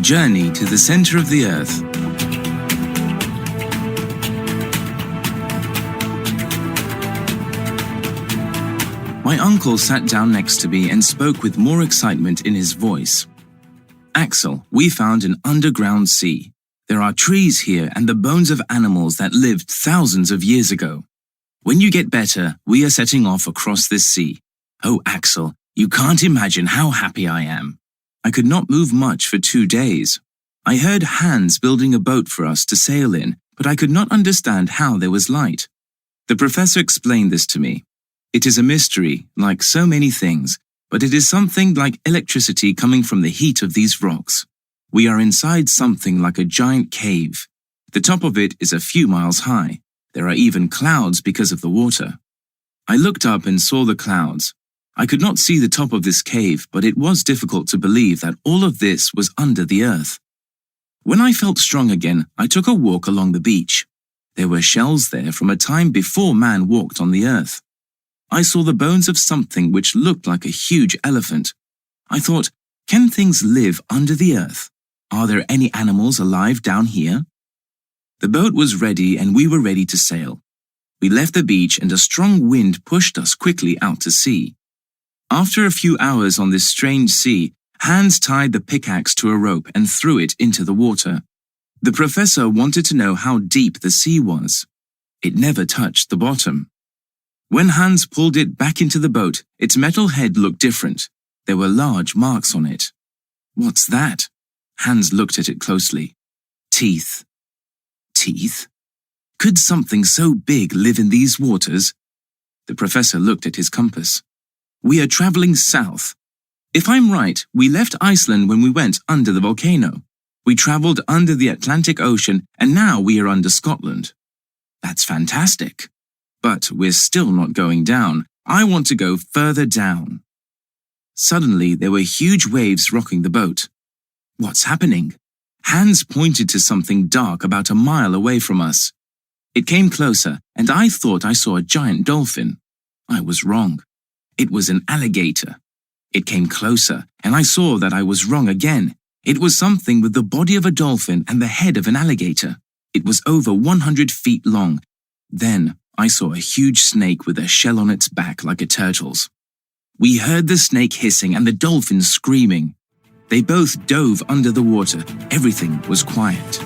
Journey to the Center of the Earth. My uncle sat down next to me and spoke with more excitement in his voice. Axel, we found an underground sea. There are trees here and the bones of animals that lived thousands of years ago. When you get better, we are setting off across this sea. Oh, Axel, you can't imagine how happy I am. I could not move much for 2 days. I heard Hans building a boat for us to sail in, but I could not understand how there was light. The professor explained this to me. It is a mystery, like so many things, but it is something like electricity coming from the heat of these rocks. We are inside something like a giant cave. The top of it is a few miles high. There are even clouds because of the water. I looked up and saw the clouds. I could not see the top of this cave, but it was difficult to believe that all of this was under the earth. When I felt strong again, I took a walk along the beach. There were shells there from a time before man walked on the earth. I saw the bones of something which looked like a huge elephant. I thought, can things live under the earth? Are there any animals alive down here? The boat was ready and we were ready to sail. We left the beach and a strong wind pushed us quickly out to sea. After a few hours on this strange sea, Hans tied the pickaxe to a rope and threw it into the water. The professor wanted to know how deep the sea was. It never touched the bottom. When Hans pulled it back into the boat, its metal head looked different. There were large marks on it. What's that? Hans looked at it closely. Teeth. Teeth? Could something so big live in these waters? The professor looked at his compass. We are traveling south. If I'm right, we left Iceland when we went under the volcano. We traveled under the Atlantic Ocean and now we are under Scotland. That's fantastic. But we're still not going down. I want to go further down. Suddenly, there were huge waves rocking the boat. What's happening? Hans pointed to something dark about a mile away from us. It came closer, and I thought I saw a giant dolphin. I was wrong. It was an alligator. It came closer, and I saw that I was wrong again. It was something with the body of a dolphin and the head of an alligator. It was over 100 feet long. Then I saw a huge snake with a shell on its back like a turtle's. We heard the snake hissing and the dolphin screaming. They both dove under the water. Everything was quiet.